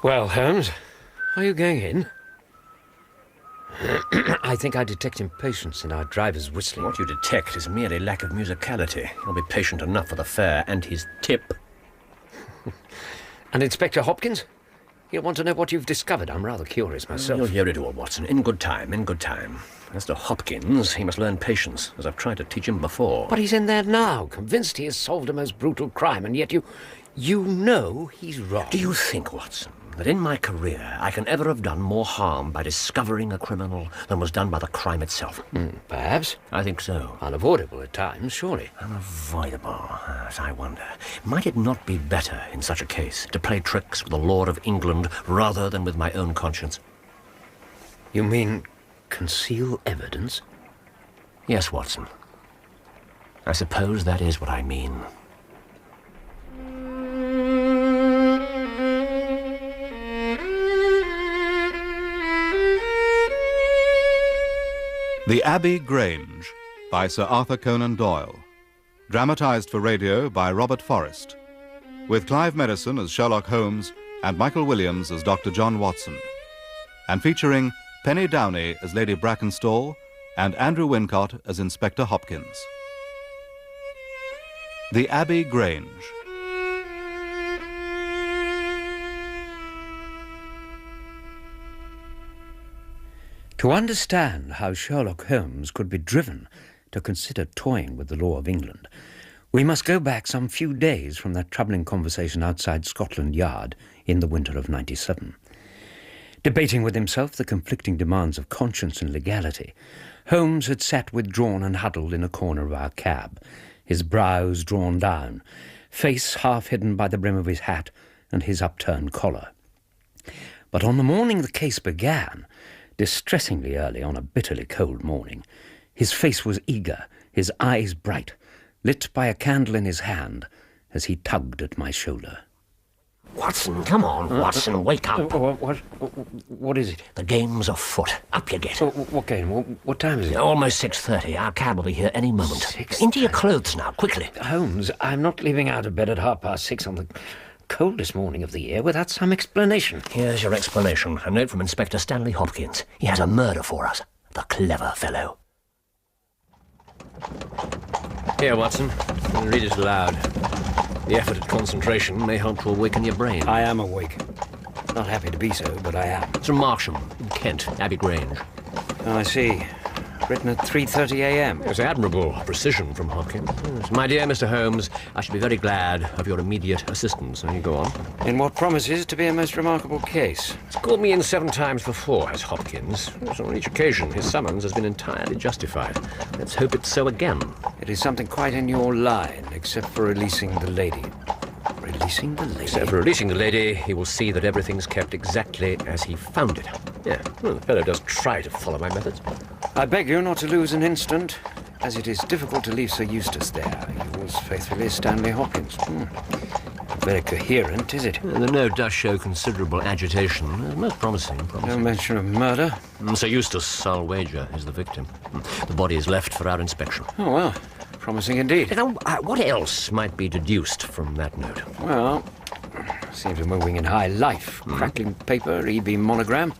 Well, Holmes, are you going in? I think I detect impatience in our driver's whistling. What you detect is merely lack of musicality. He'll be patient enough for the fare and his tip. And Inspector Hopkins? He'll want to know what you've discovered. I'm rather curious myself. You'll hear it all, Watson. In good time, in good time. As to Hopkins, he must learn patience, as I've tried to teach him before. But he's in there now, convinced he has solved a most brutal crime, and yet you know he's wrong. Do you think, Watson, that in my career I can ever have done more harm by discovering a criminal than was done by the crime itself? Perhaps. I think so. Unavoidable at times, surely. Unavoidable, as I wonder. Might it not be better, in such a case, to play tricks with the law of England rather than with my own conscience? You mean conceal evidence? Yes, Watson. I suppose that is what I mean. The Abbey Grange by Sir Arthur Conan Doyle. Dramatised for radio by Robert Forrest. With Clive Merrison as Sherlock Holmes and Michael Williams as Dr. John Watson. And featuring Penny Downey as Lady Brackenstall and Andrew Wincott as Inspector Hopkins. The Abbey Grange. To understand how Sherlock Holmes could be driven to consider toying with the law of England, we must go back some few days from that troubling conversation outside Scotland Yard in the winter of '97. Debating with himself the conflicting demands of conscience and legality, Holmes had sat withdrawn and huddled in a corner of our cab, his brows drawn down, face half hidden by the brim of his hat and his upturned collar. But on the morning the case began, distressingly early on a bitterly cold morning, his face was eager, his eyes bright, lit by a candle in his hand as he tugged at my shoulder. Watson, come on, Watson, wake up. What is it? The game's afoot. Up you get. What game? What time is it? Almost 6:30. Our cab will be here any moment. 6:30. Into your clothes now, quickly. Holmes, I'm not leaving out of bed at 6:30 on the coldest morning of the year without some explanation. Here's your explanation. A note from Inspector Stanley Hopkins. He has a murder for us. The clever fellow. Here, Watson. Read it aloud. The effort at concentration may help to awaken your brain. I am awake. Not happy to be so, but I am. It's from Marsham, in Kent, Abbey Grange. Oh, I see. Written at 3:30 a.m. It's admirable precision from Hopkins. Yes. My dear Mr. Holmes, I should be very glad of your immediate assistance. Now you go on. In what promises to be a most remarkable case. He's called me in 7 times before, has Hopkins. Yes, on each occasion, his summons has been entirely justified. Let's hope it's so again. It is something quite in your line, except for releasing the lady. Releasing the lady? Except for releasing the lady, he will see that everything's kept exactly as he found it. Yeah, well, the fellow does try to follow my methods. I beg you not to lose an instant, as it is difficult to leave Sir Eustace there. Yours faithfully, Stanley Hopkins. Very coherent, is it? The note does show considerable agitation. Most promising. No mention of murder. Sir Eustace, I'll wager, is the victim. The body is left for our inspection. Oh, well, promising indeed. Now, what else might be deduced from that note? Well, seems we're moving in high life. Crackling paper, EB monogram,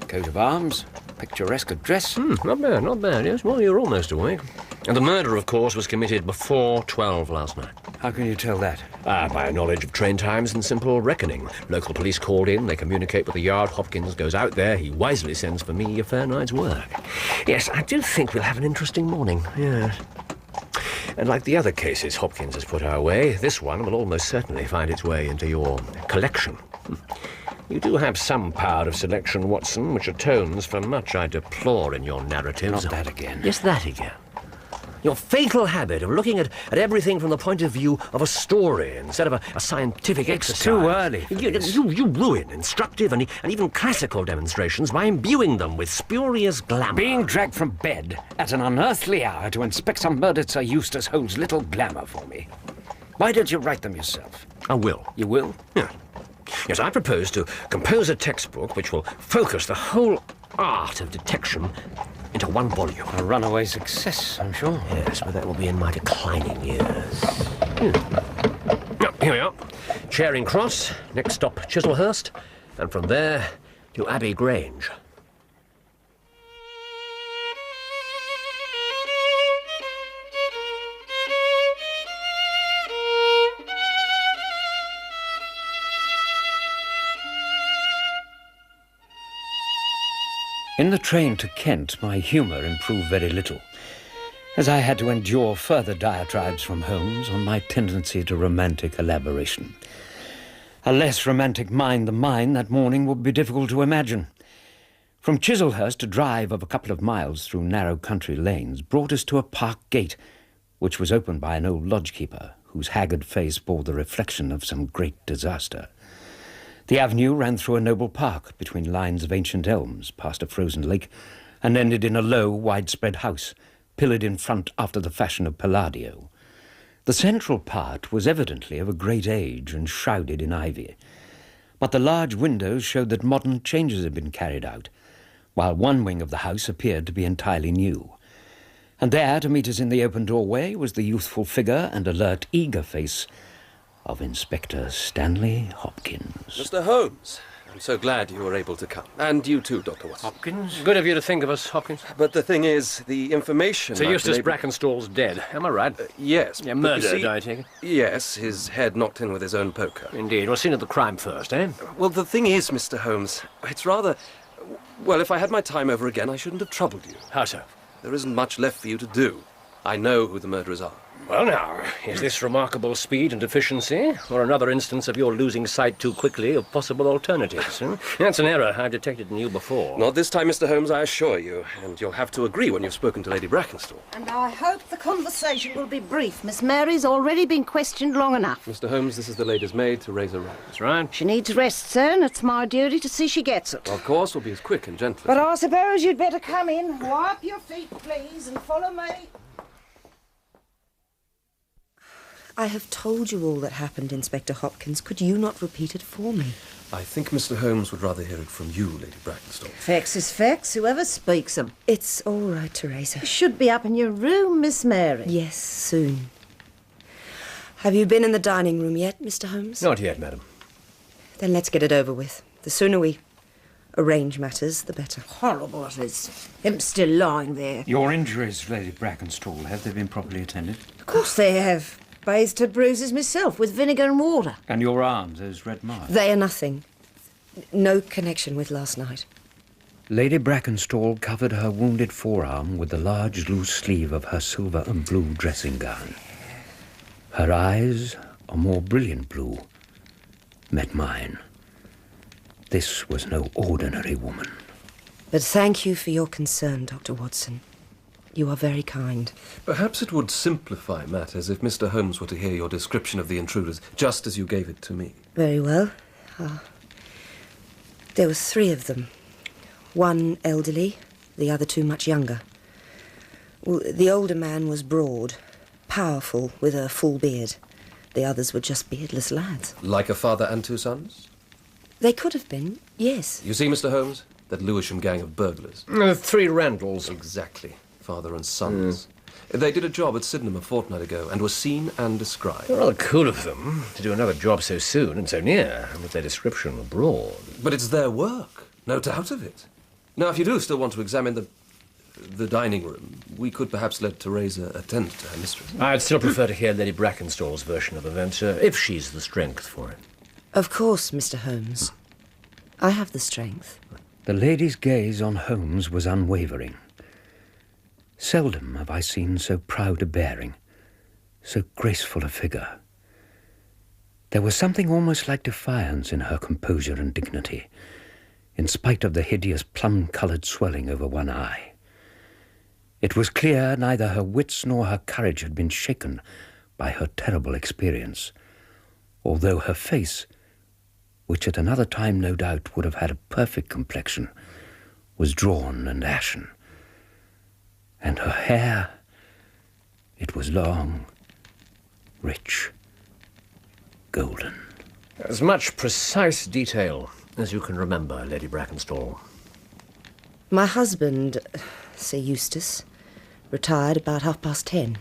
coat of arms, picturesque address. Not bad, yes. Well, you're almost awake. And the murder, of course, was committed before 12 last night. How can you tell that? By a knowledge of train times and simple reckoning. Local police called in, they communicate with the yard. Hopkins goes out there, he wisely sends for me a fair night's work. Yes, I do think we'll have an interesting morning, yes. And like the other cases Hopkins has put our way, this one will almost certainly find its way into your collection. You do have some power of selection, Watson, which atones for much I deplore in your narratives. Not that again. Yes, that again. Your fatal habit of looking at everything from the point of view of a story instead of a scientific exercise. It's too early. You ruin instructive and even classical demonstrations by imbuing them with spurious glamour. Being dragged from bed at an unearthly hour to inspect some murdered Sir Eustace holds little glamour for me. Why don't you write them yourself? I will. You will? Yeah. Yes, I propose to compose a textbook which will focus the whole art of detection into one volume. A runaway success, I'm sure. Yes, but that will be in my declining years. Here we are. Charing Cross, next stop Chislehurst. and from there to Abbey Grange. In the train to Kent, my humour improved very little, as I had to endure further diatribes from Holmes on my tendency to romantic elaboration. A less romantic mind than mine that morning would be difficult to imagine. From Chislehurst, a drive of a couple of miles through narrow country lanes brought us to a park gate, which was opened by an old lodge-keeper, whose haggard face bore the reflection of some great disaster. The avenue ran through a noble park, between lines of ancient elms, past a frozen lake, and ended in a low, widespread house, pillared in front after the fashion of Palladio. The central part was evidently of a great age and shrouded in ivy, but the large windows showed that modern changes had been carried out, while one wing of the house appeared to be entirely new. And there, to meet us in the open doorway, was the youthful figure and alert, eager face of Inspector Stanley Hopkins. Mr. Holmes, I'm so glad you were able to come. And you too, Dr. Watson. Hopkins? Good of you to think of us, Hopkins. But the thing is, the information... Sir Eustace Brackenstall's dead. Am I right? Yes. Yeah, but murdered, you see, I take it? Yes, his head knocked in with his own poker. Indeed. Well, scene of the crime first, eh? Well, the thing is, Mr. Holmes, it's rather... Well, if I had my time over again, I shouldn't have troubled you. How so? There isn't much left for you to do. I know who the murderers are. Well, now, is this remarkable speed and efficiency, or another instance of your losing sight too quickly of possible alternatives? That's an error I've detected in you before. Not this time, Mr. Holmes, I assure you. And you'll have to agree when you've spoken to Lady Brackenstall. And I hope the conversation will be brief. Miss Mary's already been questioned long enough. Mr. Holmes, this is the lady's maid, Teresa Rose. That's right. She needs rest, sir, and it's my duty to see she gets it. Of course, we'll be as quick and gentle. But I suppose you'd better come in. Wipe your feet, please, and follow me. I have told you all that happened, Inspector Hopkins. Could you not repeat it for me? I think Mr. Holmes would rather hear it from you, Lady Brackenstall. Facts is facts, whoever speaks them. It's all right, Teresa. You should be up in your room, Miss Mary. Yes, soon. Have you been in the dining room yet, Mr. Holmes? Not yet, madam. Then let's get it over with. The sooner we arrange matters, the better. Horrible it is. Him still lying there. Your injuries, Lady Brackenstall, have they been properly attended? Of course they have. Bathed her bruises myself with vinegar and water. And your arms, those red marks? They are nothing. No connection with last night. Lady Brackenstall covered her wounded forearm with the large loose sleeve of her silver and blue dressing gown. Her eyes, a more brilliant blue, met mine. This was no ordinary woman. But thank you for your concern, Dr. Watson. You are very kind. Perhaps it would simplify matters if Mr. Holmes were to hear your description of the intruders, just as you gave it to me. Very well. There were 3 of them. One elderly, the other 2 much younger. Well, the older man was broad, powerful, with a full beard. The others were just beardless lads. Like a father and 2 sons? They could have been, yes. You see, Mr. Holmes, that Lewisham gang of burglars. 3 Randalls. Exactly. Father and sons. They did a job at Sydenham a fortnight ago and were seen and described. Rather cool of them to do another job so soon and so near, with their description abroad. But it's their work, no doubt of it. Now, if you do still want to examine the dining room, we could perhaps let Teresa attend to her mistress. I'd still prefer to hear Lady Brackenstall's version of events, if she's the strength for it. Of course, Mr. Holmes. I have the strength. The lady's gaze on Holmes was unwavering. Seldom have I seen so proud a bearing, so graceful a figure. There was something almost like defiance in her composure and dignity, in spite of the hideous plum-coloured swelling over one eye. It was clear neither her wits nor her courage had been shaken by her terrible experience, although her face, which at another time no doubt would have had a perfect complexion, was drawn and ashen. And her hair, it was long, rich, golden. As much precise detail as you can remember, Lady Brackenstall. My husband, Sir Eustace, retired about 10:30.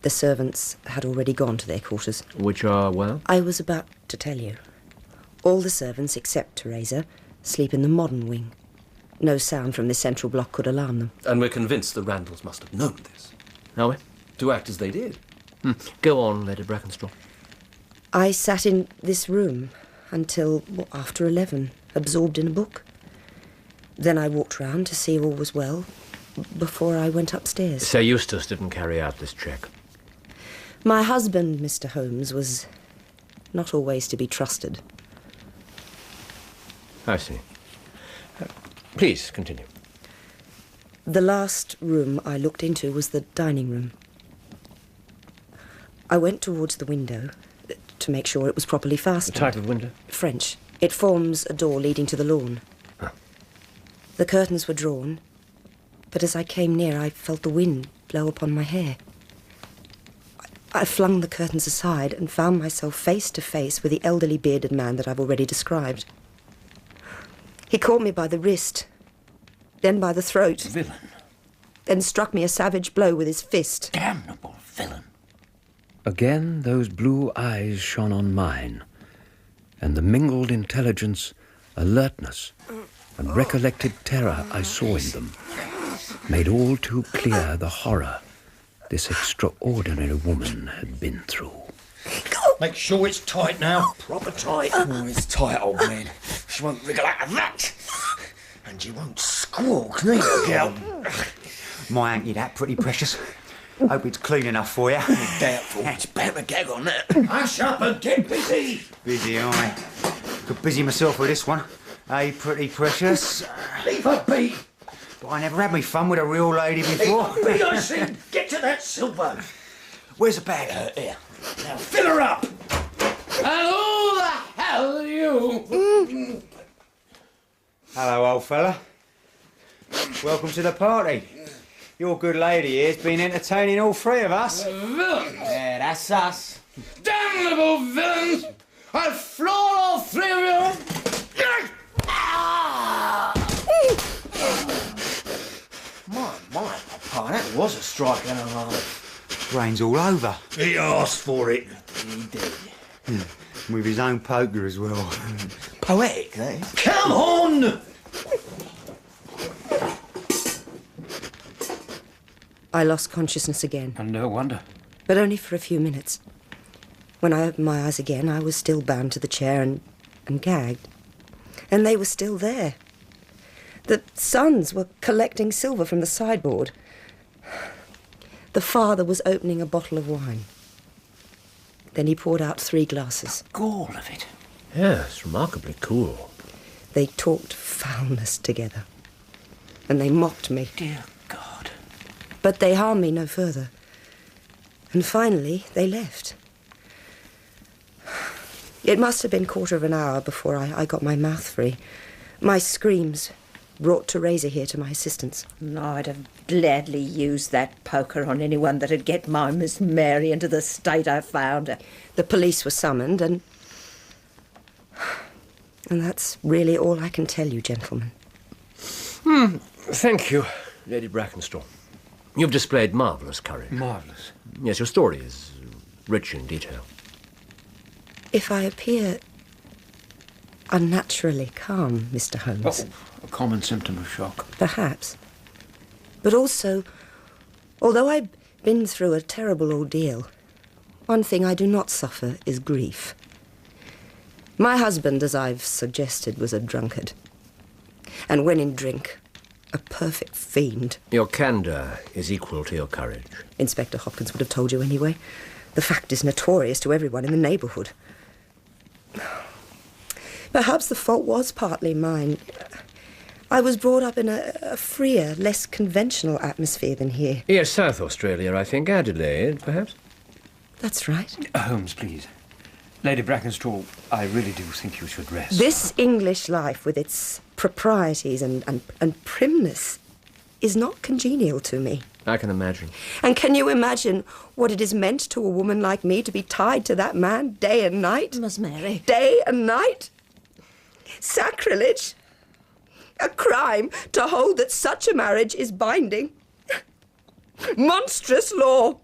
The servants had already gone to their quarters. Which are, well? I was about to tell you. All the servants, except Teresa, sleep in the modern wing. No sound from this central block could alarm them. And we're convinced the Randalls must have known this. Are we? To act as they did. Go on, Lady Brackenstraw. I sat in this room until after 11, absorbed in a book. Then I walked round to see all was well before I went upstairs. Sir Eustace didn't carry out this check. My husband, Mr. Holmes, was not always to be trusted. I see. Please, continue. The last room I looked into was the dining room. I went towards the window to make sure it was properly fastened. The type of window? French. It forms a door leading to the lawn. Huh. The curtains were drawn, but as I came near, I felt the wind blow upon my hair. I flung the curtains aside and found myself face to face with the elderly bearded man that I've already described. He caught me by the wrist, then by the throat. Villain. Then struck me a savage blow with his fist. Damnable villain. Again those blue eyes shone on mine, and the mingled intelligence, alertness, and recollected terror I saw in them made all too clear the horror this extraordinary woman had been through. Make sure it's tight now. Proper tight. Oh, it's tight, old man. She won't wriggle out of that. And you won't squawk, neither, girl. My hanky, that pretty precious. Hope it's clean enough for you. Doubtful. It's better to gag on that. Hush up and get busy. Busy, aye. Could busy myself with this one. Hey, pretty precious. Leave her be. But I never had me fun with a real lady before. Leave her be, I said. Get to that silver. Where's the bag? Here. Now fill her up. And who the hell are you? Hello, old fella. Welcome to the party. Your good lady here's been entertaining all three of us. Villains! Yeah, that's us. Damnable villains! I'll floor all three of you! My, Papa, that was a strike and a half. Brains all over. He asked for it. He did. With his own poker as well. Poetic, that is. Come on! I lost consciousness again, And no wonder. but only for a few minutes. When I opened my eyes again, I was still bound to the chair and gagged. And they were still there. The sons were collecting silver from the sideboard. The father was opening a bottle of wine. Then he poured out 3 glasses. All of it. Yes, remarkably cool. They talked foulness together. And they mocked me. Dear God. But they harmed me no further. And finally, they left. It must have been 1/4 of an hour before I got my mouth free. My screams brought Teresa here to my assistance. I'd have gladly used that poker on anyone that'd get my Miss Mary into the state I found her. The police were summoned, and that's really all I can tell you, gentlemen. Thank you, Lady Brackenstraw. You've displayed marvellous courage. Marvellous. Yes, your story is rich in detail. If I appear unnaturally calm, Mr. Holmes, A common symptom of shock. perhaps. But also, although I've been through a terrible ordeal, one thing I do not suffer is grief. My husband, as I've suggested, was a drunkard. And when in drink, a perfect fiend. Your candour is equal to your courage. Inspector Hopkins would have told you anyway. The fact is notorious to everyone in the neighbourhood. Perhaps the fault was partly mine. I was brought up in a freer, less conventional atmosphere than here. Yes, South Australia, I think. Adelaide, perhaps? That's right. Holmes, please. Lady Brackenstraw, I really do think you should rest. This English life, with its proprieties and primness, is not congenial to me. I can imagine. And can you imagine what it is meant to a woman like me to be tied to that man day and night? Miss Mary. Day and night? Sacrilege? A crime to hold that such a marriage is binding? Monstrous law!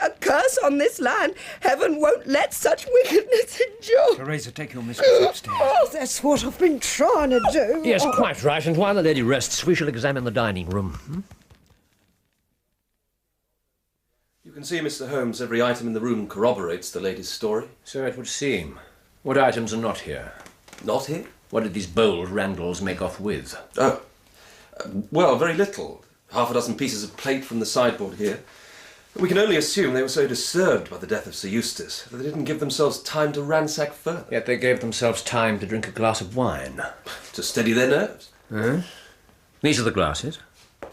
A curse on this land. Heaven won't let such wickedness endure. Teresa, take your mistress upstairs. Oh, that's what I've been trying to do. Yes, quite right. And while the lady rests, we shall examine the dining room. You can see, Mr. Holmes, every item in the room corroborates the lady's story. So it would seem. What items are not here? Not here? What did these bold Randalls make off with? Oh. Well, very little. Half a dozen pieces of plate from the sideboard here. We can only assume they were so disturbed by the death of Sir Eustace that they didn't give themselves time to ransack further. Yet they gave themselves time to drink a glass of wine. To steady their nerves. These are the glasses?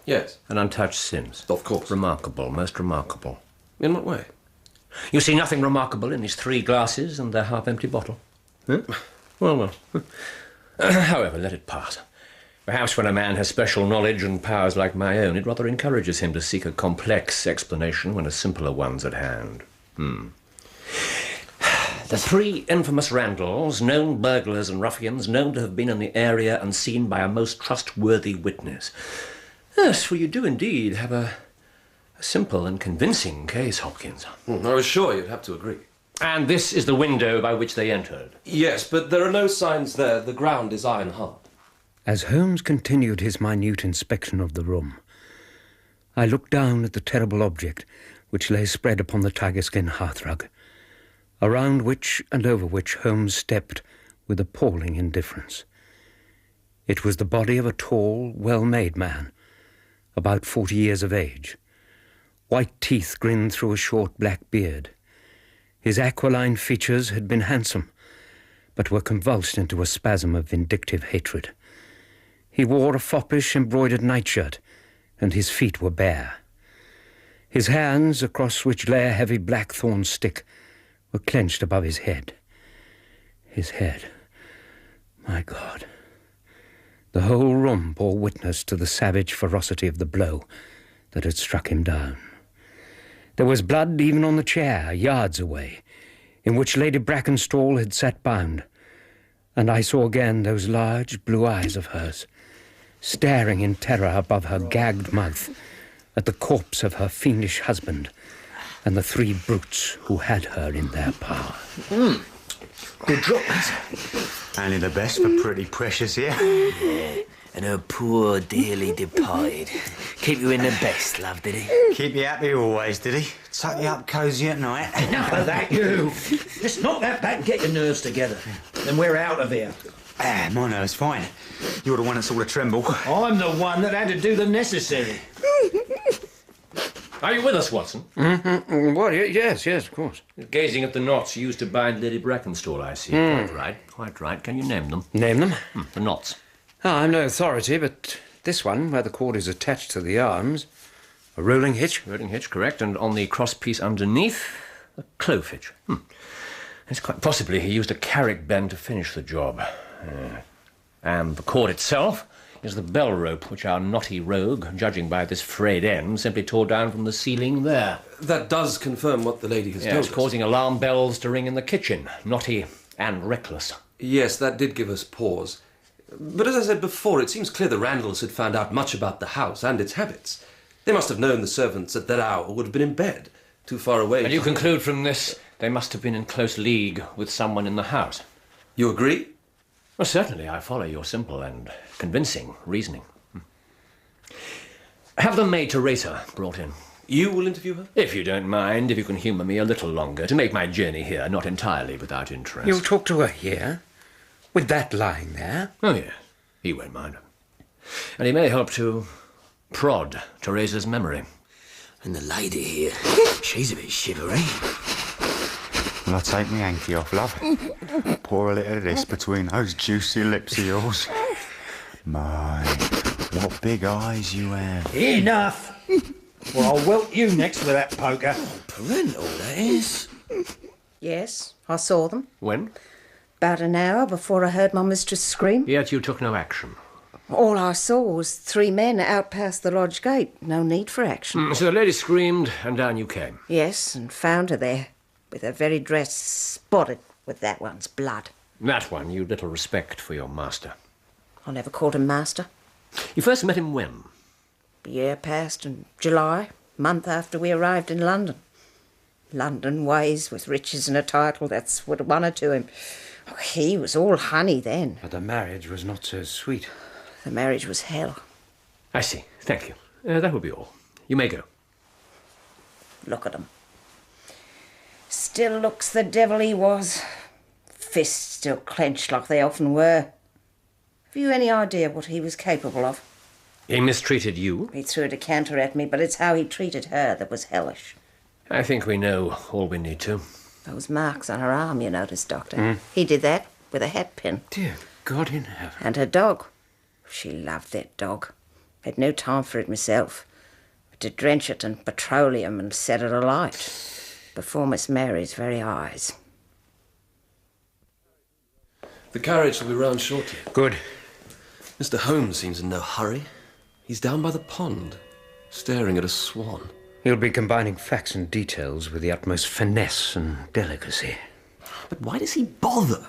Yes. And untouched since? Of course. Remarkable, most remarkable. In what way? You see nothing remarkable in these 3 glasses and their half-empty bottle? Well. However, let it pass. Perhaps when a man has special knowledge and powers like my own, it rather encourages him to seek a complex explanation when a simpler one's at hand. The 3 infamous Randalls, known burglars and ruffians, known to have been in the area and seen by a most trustworthy witness. Yes, for you do indeed have a simple and convincing case, Hopkins. I was sure you'd have to agree. And this is the window by which they entered? Yes, but there are no signs there. The ground is iron hard. As Holmes continued his minute inspection of the room, I looked down at the terrible object which lay spread upon the tiger-skin hearthrug, around which and over which Holmes stepped with appalling indifference. It was the body of a tall, well-made man, about 40 years of age. White teeth grinned through a short black beard. His aquiline features had been handsome, but were convulsed into a spasm of vindictive hatred. He wore a foppish embroidered nightshirt, and his feet were bare. His hands, across which lay a heavy blackthorn stick, were clenched above his head. His head. My God. The whole room bore witness to the savage ferocity of the blow that had struck him down. There was blood even on the chair, yards away, in which Lady Brackenstall had sat bound, and I saw again those large blue eyes of hers, staring in terror above her gagged mouth at the corpse of her fiendish husband and the 3 brutes who had her in their power. Good drop, only the best for pretty precious here. Yeah, and her poor dearly departed. Keep you in the best, love, did he? Keep you happy always, did he? Tuck you up cosy at night. Enough of that, you! Just knock that back and get your nerves together. Then we're out of here. My nerves fine. You're the one that sort of tremble. I'm the one that had to do the necessary. Are you with us, Watson? Well, yes, of course. Gazing at the knots used to bind Lady Brackenstall, I see. Quite right. Can you name them? Name them? The knots. I'm no authority, but this one, where the cord is attached to the arms, a rolling hitch. Rolling hitch, correct. And on the cross-piece underneath, a clove hitch. It's quite possibly he used a carrick bend to finish the job. And the cord itself is the bell rope which our knotty rogue, judging by this frayed end, simply tore down from the ceiling there. That does confirm what the lady has told us. Causing alarm bells to ring in the kitchen. Knotty and reckless. Yes, that did give us pause. But as I said before, it seems clear the Randalls had found out much about the house and its habits. They must have known the servants at that hour would have been in bed, too far away. And you conclude from this they must have been in close league with someone in the house. You agree? Well, certainly, I follow your simple and convincing reasoning. Have the maid Teresa brought in. You will interview her? If you don't mind, if you can humour me a little longer, to make my journey here not entirely without interest. You'll talk to her here? With that lying there? Oh, yes. He won't mind. And he may help to prod Teresa's memory. And the lady here, she's a bit shivery. Will I take me hanky off, love? Pour a little of this between those juicy lips of yours. My, what big eyes you have. Enough! Well, I'll welt you next with that poker. Parental, that is. Yes, I saw them. When? About an hour before I heard my mistress scream. Yet you took no action. All I saw was 3 men out past the lodge gate. No need for action. So the lady screamed, and down you came. Yes, and found her there, with her very dress spotted with that one's blood. That one you little respect for your master. I never called him master. You first met him when? A year passed in July, month after we arrived in London. London ways with riches and a title, that's what won her to him. Oh, he was all honey then. But the marriage was not so sweet. The marriage was hell. I see. Thank you. That will be all. You may go. Look at him. Still looks the devil he was. Fists still clenched like they often were. Have you any idea what he was capable of? He mistreated you? He threw a decanter at me, but it's how he treated her that was hellish. I think we know all we need to. Those marks on her arm, you noticed, Doctor. He did that with a hat pin. Dear God in heaven. And her dog. She loved that dog. Had no time for it myself, but to drench it in petroleum and set it alight before Miss Mary's very eyes. The carriage will be round shortly. Good. Mr. Holmes seems in no hurry. He's down by the pond, staring at a swan. He'll be combining facts and details with the utmost finesse and delicacy. But why does he bother?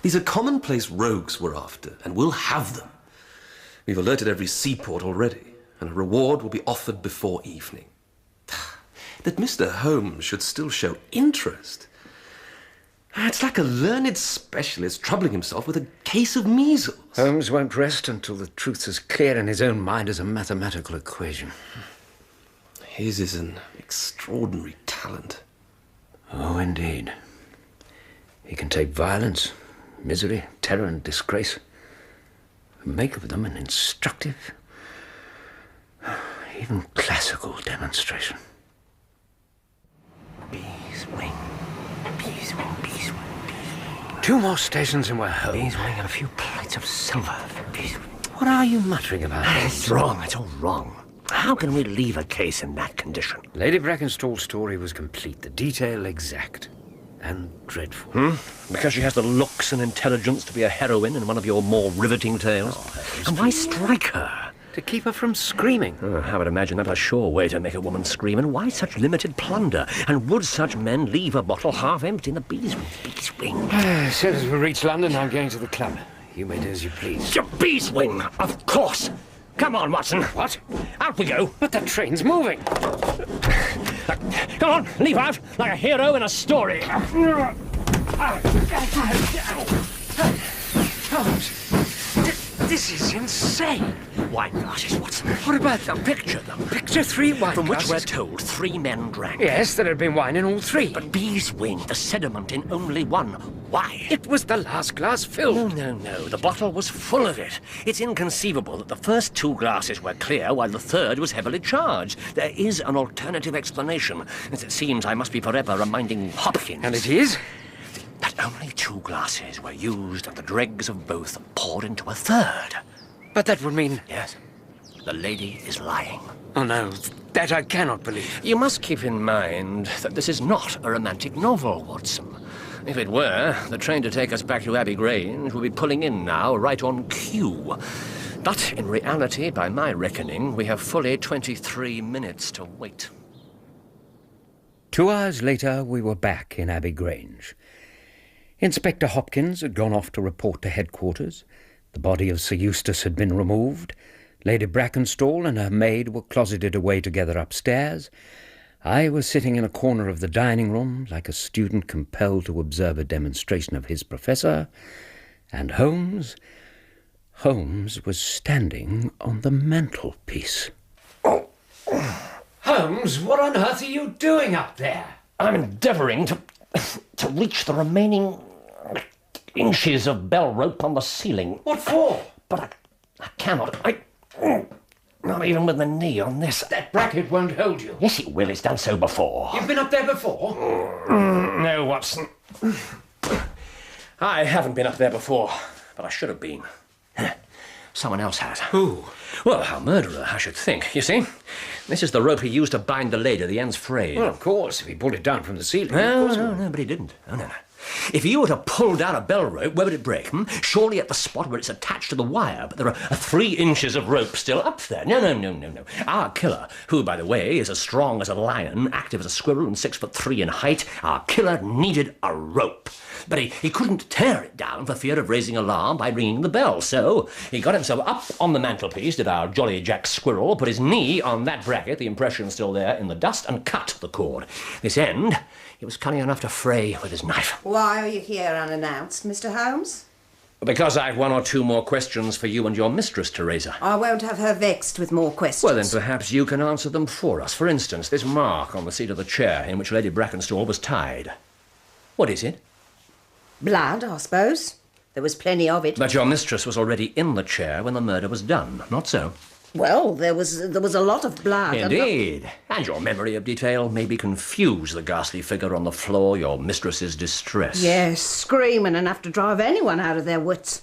These are commonplace rogues we're after, and we'll have them. We've alerted every seaport already, and a reward will be offered before evening. That Mr. Holmes should still show interest. It's like a learned specialist troubling himself with a case of measles. Holmes won't rest until the truth's as clear in his own mind as a mathematical equation. His is an extraordinary talent. Oh, indeed. He can take violence, misery, terror, and disgrace, and make of them an instructive, even classical demonstration. Bees wing. Bees wing, bees wing, bees wing. 2 more stations and we're home. Bees wing and a few plates of silver. Bees wing. What are you muttering about? It's wrong. It's all wrong. How can we leave a case in that condition? Lady Brackenstall's story was complete, the detail exact, and dreadful. Because she has the looks and intelligence to be a heroine in one of your more riveting tales? And why strike her? To keep her from screaming. I would imagine that a sure way to make a woman scream. And why such limited plunder? And would such men leave a bottle half empty in the bees wing? As soon as we reach London, I'm going to the club. You may do as you please. Your bees wing, of course. Come on, Watson. What? Out we go. But the train's moving. Come on, leap out like a hero in a story. This is insane. Wine glasses, Watson. What about The picture, Picture 3 wine from which glasses. we're told 3 men drank. Yes, there had been wine in all 3. But bees wing, the sediment in only one. Why? It was the last glass filled. No. The bottle was full of it. It's inconceivable that the first 2 glasses were clear while the third was heavily charged. There is an alternative explanation. It seems I must be forever reminding Hopkins. And it is? That only 2 glasses were used and the dregs of both poured into a third. But that would mean... Yes. The lady is lying. Oh, no, that I cannot believe. You must keep in mind that this is not a romantic novel, Watson. If it were, the train to take us back to Abbey Grange will be pulling in now, right on cue. But in reality, by my reckoning, we have fully 23 minutes to wait. 2 hours later, we were back in Abbey Grange. Inspector Hopkins had gone off to report to headquarters. The body of Sir Eustace had been removed. Lady Brackenstall and her maid were closeted away together upstairs. I was sitting in a corner of the dining room, like a student compelled to observe a demonstration of his professor. And Holmes was standing on the mantelpiece. Holmes, what on earth are you doing up there? I'm endeavouring to reach the remaining inches of bell rope on the ceiling. What for? But I cannot. Not even with the knee on this. That bracket won't hold you. Yes, it will. It's done so before. You've been up there before? No, Watson. I haven't been up there before, but I should have been. Someone else has. Who? Well, our murderer, I should think. You see? This is the rope he used to bind the lady, the end's frayed. Well, of course, if he pulled it down from the ceiling. No, but he didn't. No. If you were to pull down a bell rope, where would it break? Surely at the spot where it's attached to the wire, but there are 3 inches of rope still up there. No. Our killer, who, by the way, is as strong as a lion, active as a squirrel, and 6'3" in height, our killer needed a rope. But he couldn't tear it down for fear of raising alarm by ringing the bell. So he got himself up on the mantelpiece, did our jolly Jack Squirrel, put his knee on that bracket, the impression's still there in the dust, and cut the cord. This end he was cunning enough to fray with his knife. Why are you here unannounced, Mr. Holmes? Because I've one or two more questions for you and your mistress, Teresa. I won't have her vexed with more questions. Well, then perhaps you can answer them for us. For instance, this mark on the seat of the chair in which Lady Brackenstall was tied. What is it? Blood, I suppose. There was plenty of it. But your mistress was already in the chair when the murder was done, not so? Well, there was a lot of blood. Indeed. And your memory of detail maybe confused the ghastly figure on the floor, your mistress's distress. Yes, screaming enough to drive anyone out of their wits.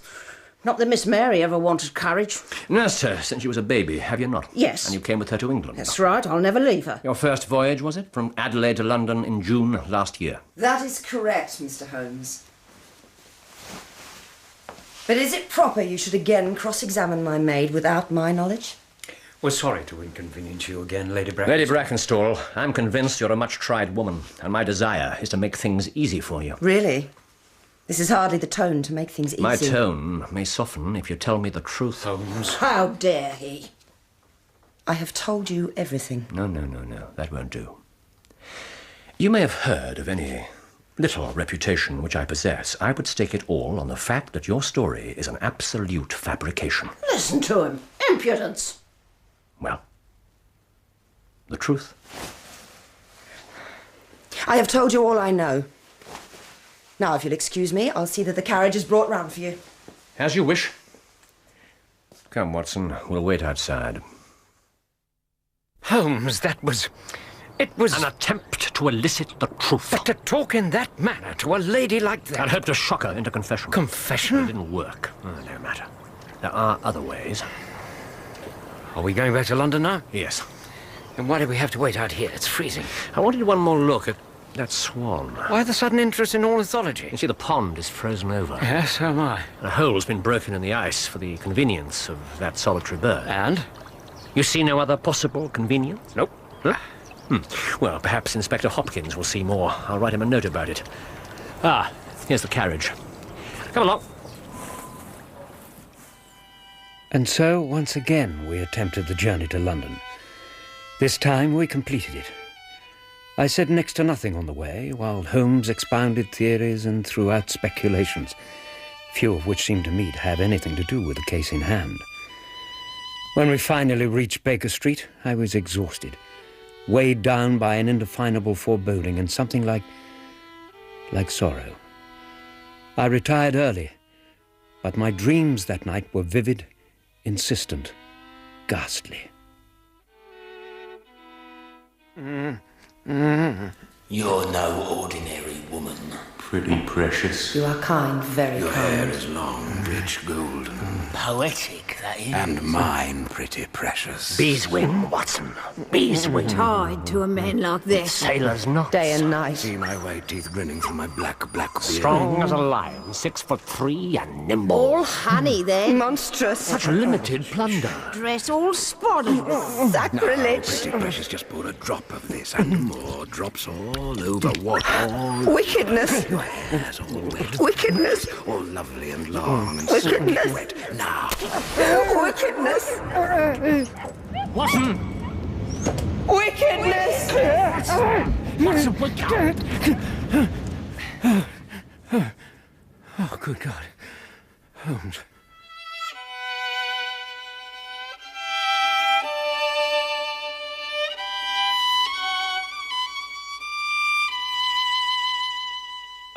Not that Miss Mary ever wanted courage. Nursed her since she was a baby, have you not? Yes. And you came with her to England? That's right, I'll never leave her. Your first voyage, was it? From Adelaide to London in June last year? That is correct, Mr. Holmes. But is it proper you should again cross-examine my maid without my knowledge? We're sorry to inconvenience you again, Lady Brackenstall. Lady Brackenstall, I'm convinced you're a much-tried woman, and my desire is to make things easy for you. Really? This is hardly the tone to make things easy. My tone may soften if you tell me the truth. Holmes. How dare he? I have told you everything. No. That won't do. You may have heard of any little reputation which I possess. I would stake it all on the fact that your story is an absolute fabrication. Listen to him. Impudence. Well, the truth. I have told you all I know. Now, if you'll excuse me, I'll see that the carriage is brought round for you. As you wish. Come, Watson, we'll wait outside. Holmes, it was... An attempt to elicit the truth. But to talk in that manner to a lady like that... I'd hoped to shock her into confession. Confession? It didn't work. Oh, no matter. There are other ways. Are we going back to London now? Yes. Then why do we have to wait out here? It's freezing. I wanted one more look at that swan. Why the sudden interest in ornithology? You see, the pond is frozen over. Yes, so am I. A hole's been broken in the ice for the convenience of that solitary bird. And? You see no other possible convenience? Nope. Huh? Well, perhaps Inspector Hopkins will see more. I'll write him a note about it. Ah, here's the carriage. Come along. And so, once again, we attempted the journey to London. This time, we completed it. I said next to nothing on the way, while Holmes expounded theories and threw out speculations, few of which seemed to me to have anything to do with the case in hand. When we finally reached Baker Street, I was exhausted, weighed down by an indefinable foreboding and something like sorrow. I retired early, but my dreams that night were vivid, insistent, ghastly. You're no ordinary woman. Pretty precious. You are kind, very Your kind. hair is long, rich gold. Poetic, that is. And mine, pretty precious. Beeswing, Watson. Beeswing. Tied to a man like this. Sailor's knots. Day and night. See my white teeth grinning through my black beard. Strong as a lion, 6'3" and nimble. All honey then. Monstrous. Such limited plunder. Dress all spotted. Sacrilege. Pretty precious, just pour a drop of this and more drops all over what? All Wickedness. Yes, all wet. Wickedness. All lovely and long and Wickedness. silky wet. Now, Wickedness. Watson! Wickedness. Watson, wake up! Oh, good God. Holmes.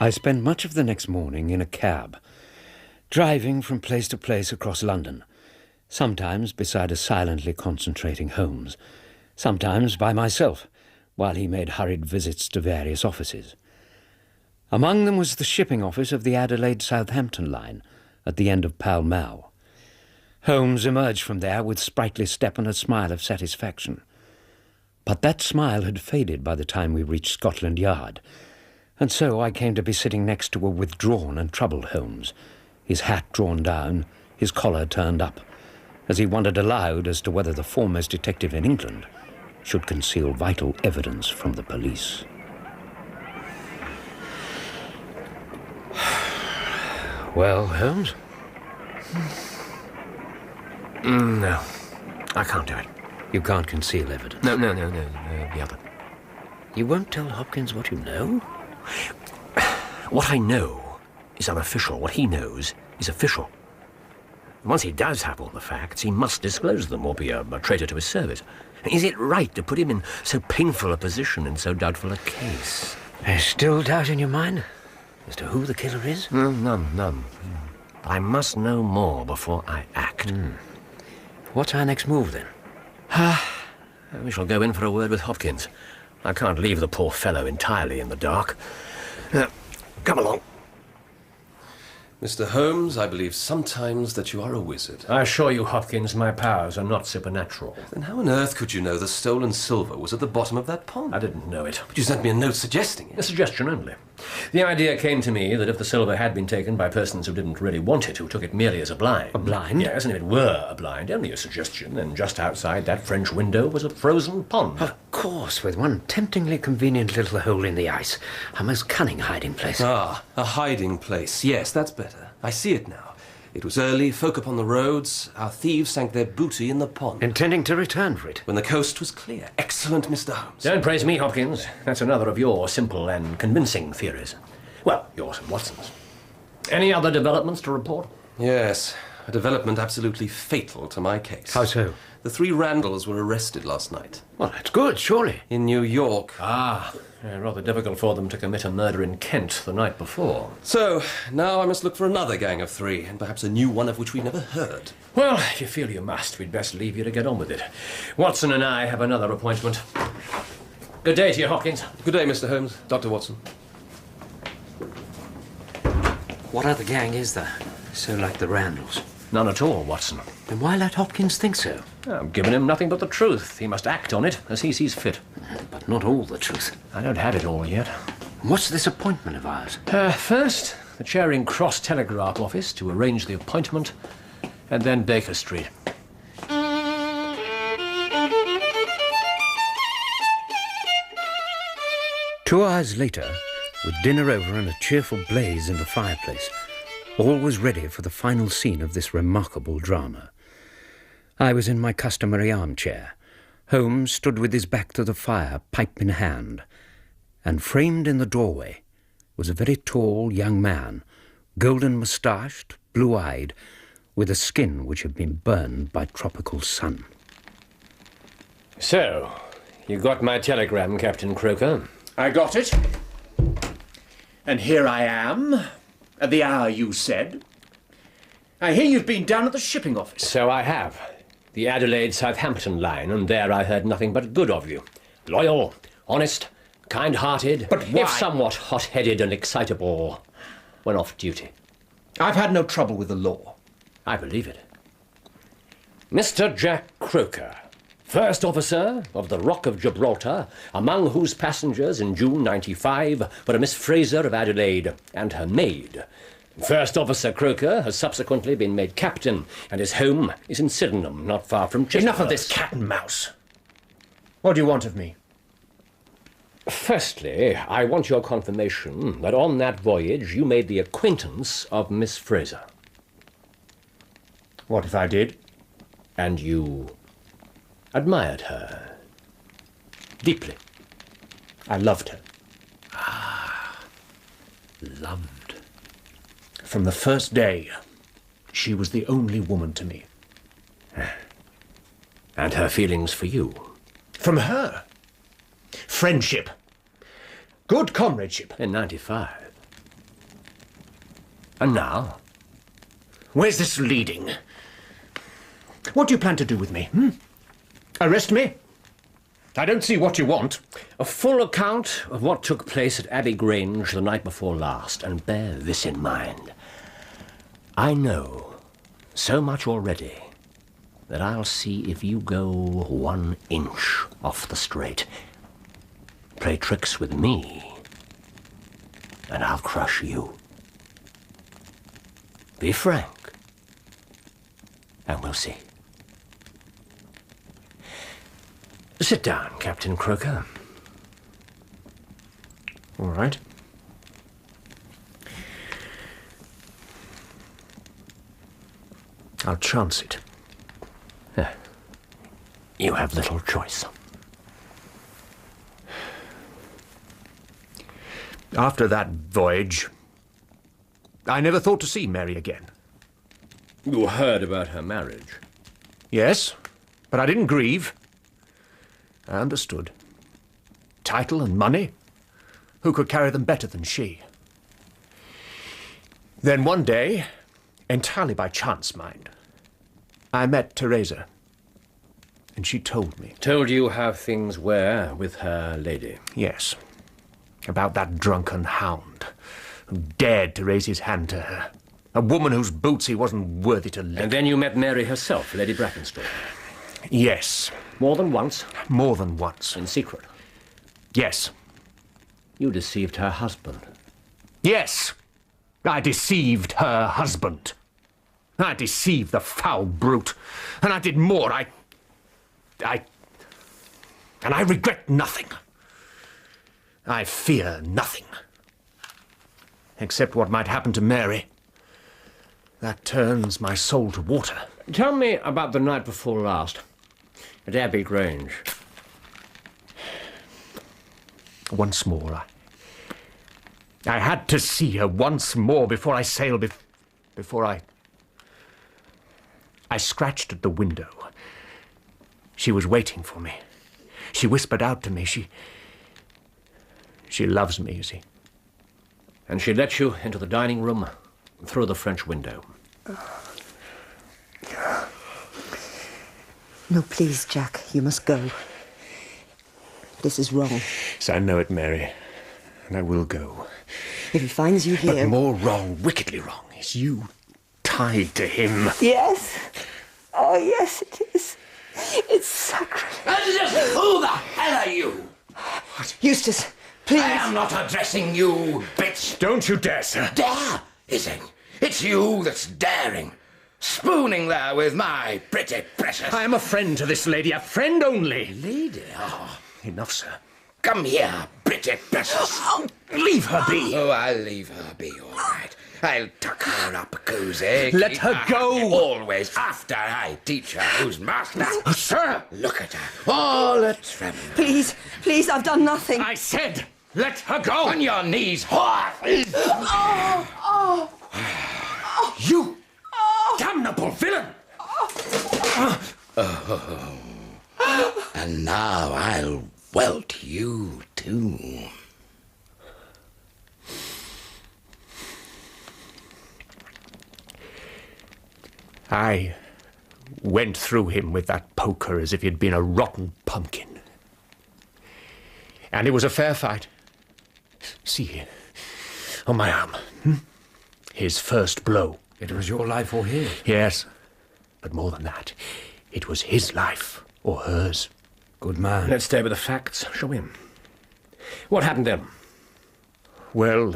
I spent much of the next morning in a cab, driving from place to place across London, sometimes beside a silently concentrating Holmes, sometimes by myself, while he made hurried visits to various offices. Among them was the shipping office of the Adelaide-Southampton line at the end of Pall Mall. Holmes emerged from there with sprightly step and a smile of satisfaction. But that smile had faded by the time we reached Scotland Yard, and so I came to be sitting next to a withdrawn and troubled Holmes, his hat drawn down, his collar turned up, as he wondered aloud as to whether the foremost detective in England should conceal vital evidence from the police. Well, Holmes? No, I can't do it. You can't conceal evidence. No, the other. You won't tell Hopkins what you know? What I know is unofficial. What he knows is official. Once he does have all the facts, he must disclose them or be a traitor to his service. Is it right to put him in so painful a position in so doubtful a case? There's still doubt in your mind as to who the killer is? None. But I must know more before I act. What's our next move, then? We shall go in for a word with Hopkins. I can't leave the poor fellow entirely in the dark. Come along. Mr. Holmes, I believe sometimes that you are a wizard. I assure you, Hopkins, my powers are not supernatural. Then how on earth could you know the stolen silver was at the bottom of that pond? I didn't know it. But you sent me a note suggesting it. A suggestion only. The idea came to me that if the silver had been taken by persons who didn't really want it, who took it merely as a blind... A blind? Yes, and if it were a blind, only a suggestion, then just outside that French window was a frozen pond. Of course, with one temptingly convenient little hole in the ice. A most cunning hiding place. Ah, a hiding place. Yes, that's better. I see it now. It was early, folk upon the roads. Our thieves sank their booty in the pond. Intending to return for it. When the coast was clear. Excellent, Mr. Holmes. Don't praise me, Hopkins. That's another of your simple and convincing theories. Well, yours and Watson's. Any other developments to report? Yes, a development absolutely fatal to my case. How so? The 3 Randalls were arrested last night. Well, that's good, surely. In New York. Rather difficult for them to commit a murder in Kent the night before. So, now I must look for another gang of 3, and perhaps a new one of which we've never heard. Well, if you feel you must, we'd best leave you to get on with it. Watson and I have another appointment. Good day to you, Hopkins. Good day, Mr. Holmes. Dr. Watson. What other gang is there? So like the Randalls? None at all, Watson. Then why let Hopkins think so? I'm giving him nothing but the truth. He must act on it as he sees fit. But not all the truth. I don't have it all yet. What's this appointment of ours? First, the Charing Cross Telegraph Office to arrange the appointment, and then Baker Street. 2 hours later, with dinner over and a cheerful blaze in the fireplace, all was ready for the final scene of this remarkable drama. I was in my customary armchair. Holmes stood with his back to the fire, pipe in hand, and framed in the doorway was a very tall young man, golden-moustached, blue-eyed, with a skin which had been burned by tropical sun. So, you got my telegram, Captain Croker? I got it. And here I am, at the hour you said. I hear you've been down at the shipping office. So I have. The Adelaide-Southampton line, and there I heard nothing but good of you. Loyal, honest, kind-hearted, but why? If somewhat hot-headed and excitable when off duty. I've had no trouble with the law. I believe it. Mr. Jack Croker, first officer of the Rock of Gibraltar, among whose passengers in June '95 were a Miss Fraser of Adelaide and her maid. First Officer Croker has subsequently been made captain, and his home is in Sydenham, not far from Chislehurst. Enough of this cat and mouse. What do you want of me? Firstly, I want your confirmation that on that voyage you made the acquaintance of Miss Fraser. What if I did? And you admired her deeply. I loved her. Loved. From the first day, she was the only woman to me. And her feelings for you? From her. Friendship. Good comradeship. In '95. And now? Where's this leading? What do you plan to do with me? Arrest me? I don't see what you want. A full account of what took place at Abbey Grange the night before last, and bear this in mind. I know so much already that I'll see if you go 1 inch off the straight. Play tricks with me, and I'll crush you. Be frank, and we'll see. Sit down, Captain Croker. All right. I'll chance it. You have little choice. After that voyage, I never thought to see Mary again. You heard about her marriage? Yes, but I didn't grieve. I understood. Title and money? Who could carry them better than she? Then one day, entirely by chance, mind, I met Teresa. And she told me. Told you how things were with her lady? Yes. About that drunken hound who dared to raise his hand to her. A woman whose boots he wasn't worthy to lick. And then you met Mary herself, Lady Brackenstall? Yes. More than once? More than once. In secret? Yes. You deceived her husband? Yes. I deceived her husband. I deceived the foul brute. And I did more. And I regret nothing. I fear nothing. Except what might happen to Mary. That turns my soul to water. Tell me about the night before last, at Abbey Grange. Once more, I had to see her once more before I sailed, before I scratched at the window. She was waiting for me. She whispered out to me. She loves me, you see. And she let you into the dining room through the French window. No, please, Jack, you must go. This is wrong. Yes, I know it, Mary. And I will go. If he finds you here... But more wrong, wickedly wrong, is you tied to him. Yes. Oh, yes, it is. It's sacrilege. Who the hell are you? What? Eustace, please. I am not addressing you, bitch. Don't you dare, sir. Dare, is it? It's you that's daring. Spooning there with my pretty precious... I am a friend to this lady, a friend only. Lady? Oh. Enough, sir. Come here, pretty precious. Oh, leave her be. Oh, I'll leave her be, all right. I'll tuck her up cozy. Let her go. Always after I teach her who's master. Oh, sir. Look at her, all a tremble. Please, please, I've done nothing. I said, let her go. On your knees, whore. You damnable villain. And now I'll welt you too. I went through him with that poker as if he'd been a rotten pumpkin. And it was a fair fight. See here, on my arm. His first blow. It was your life or his? Yes, but more than that, it was his life or hers. Good man. Let's stay with the facts, shall we? What happened then? Well,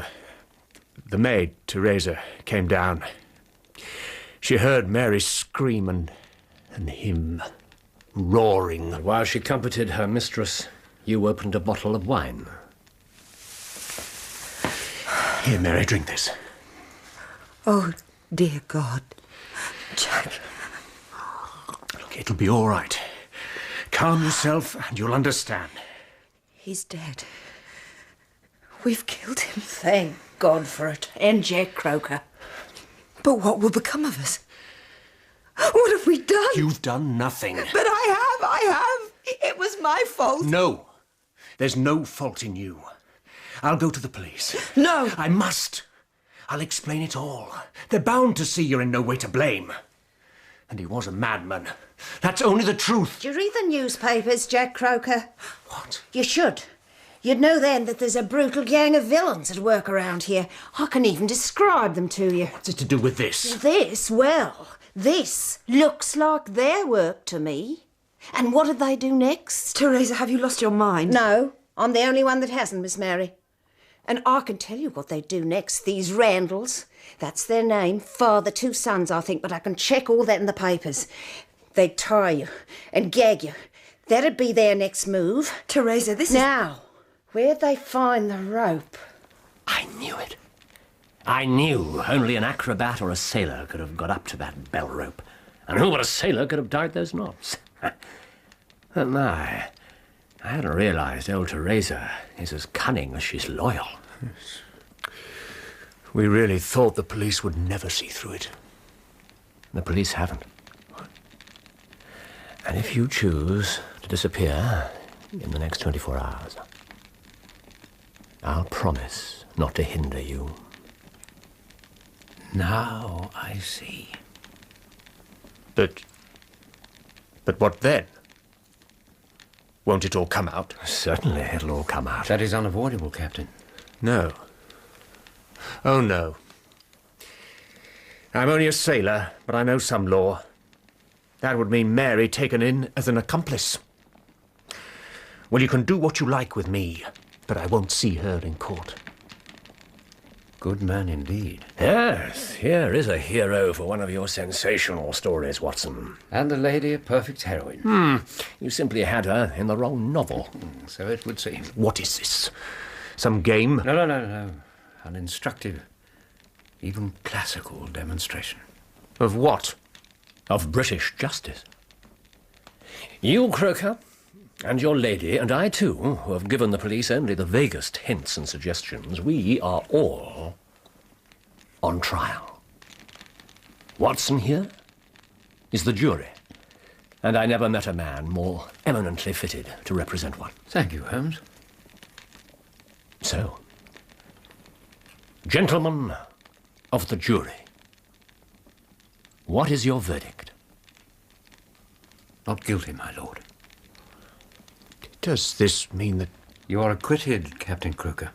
the maid, Teresa, came down. She heard Mary scream and him roaring. And while she comforted her mistress, you opened a bottle of wine. Here, Mary, drink this. Oh, dear God. Jack. Look, it'll be all right. Calm yourself and you'll understand. He's dead. We've killed him. Thank God for it. And Jack Croker. But what will become of us? What have we done? You've done nothing. But I have. It was my fault. No. There's no fault in you. I'll go to the police. No. I must. I'll explain it all. They're bound to see you're in no way to blame. And he was a madman. That's only the truth. Do you read the newspapers, Jack Croker? What? You should. You'd know then that there's a brutal gang of villains at work around here. I can even describe them to you. What's it to do with this? This? Well, this looks like their work to me. And what did they do next? Teresa, have you lost your mind? No, I'm the only one that hasn't, Miss Mary. And I can tell you what they do next, these Randalls. That's their name. Father, 2 sons, I think, but I can check all that in the papers. They'd tie you and gag you. That'd be their next move. Teresa, this is... Now, where'd they find the rope? I knew it. I knew only an acrobat or a sailor could have got up to that bell rope. And who but a sailor could have tied those knots? But my, I hadn't realised old Teresa is as cunning as she's loyal. Yes. We really thought the police would never see through it. The police haven't. And if you choose to disappear in the next 24 hours, I'll promise not to hinder you. Now I see. But what then? Won't it all come out? Certainly it'll all come out. That is unavoidable, Captain. No. Oh, no. I'm only a sailor, but I know some law. That would mean Mary taken in as an accomplice. Well, you can do what you like with me, but I won't see her in court. Good man indeed. Yes, here is a hero for one of your sensational stories, Watson. And the lady a perfect heroine. You simply had her in the wrong novel. So it would seem. What is this? Some game? No. An instructive, even classical demonstration. Of what? Of British justice. You, Croker, and your lady, and I too, who have given the police only the vaguest hints and suggestions, we are all on trial. Watson here is the jury, and I never met a man more eminently fitted to represent one. Thank you, Holmes. So, gentlemen of the jury, what is your verdict? Not guilty, my lord. Does this mean that... You are acquitted, Captain Croker.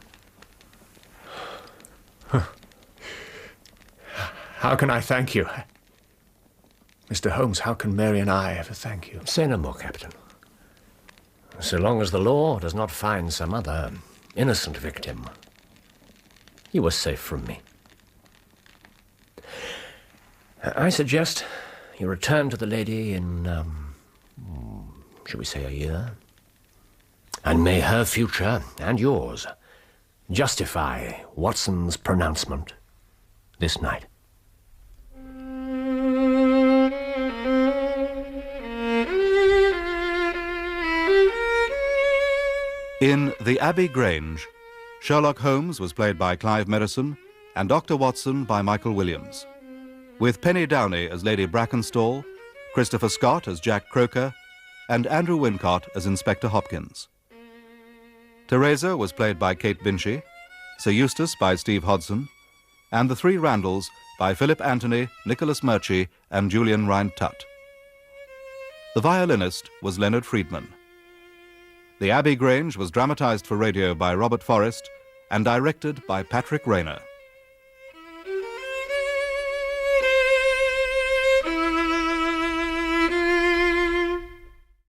How can I thank you? Mr. Holmes, how can Mary and I ever thank you? Say no more, Captain. So long as the law does not find some other innocent victim, you are safe from me. I suggest you return to the lady in, shall we say a year? And may her future and yours justify Watson's pronouncement this night. In The Abbey Grange, Sherlock Holmes was played by Clive Merrison and Dr. Watson by Michael Williams, with Penny Downey as Lady Brackenstall, Christopher Scott as Jack Croker, and Andrew Wincott as Inspector Hopkins. Teresa was played by Kate Vinci, Sir Eustace by Steve Hodson, and the three Randalls by Philip Anthony, Nicholas Murchie, and Julian Rhind-Tutt. The violinist was Leonard Friedman. The Abbey Grange was dramatised for radio by Robert Forrest and directed by Patrick Rayner.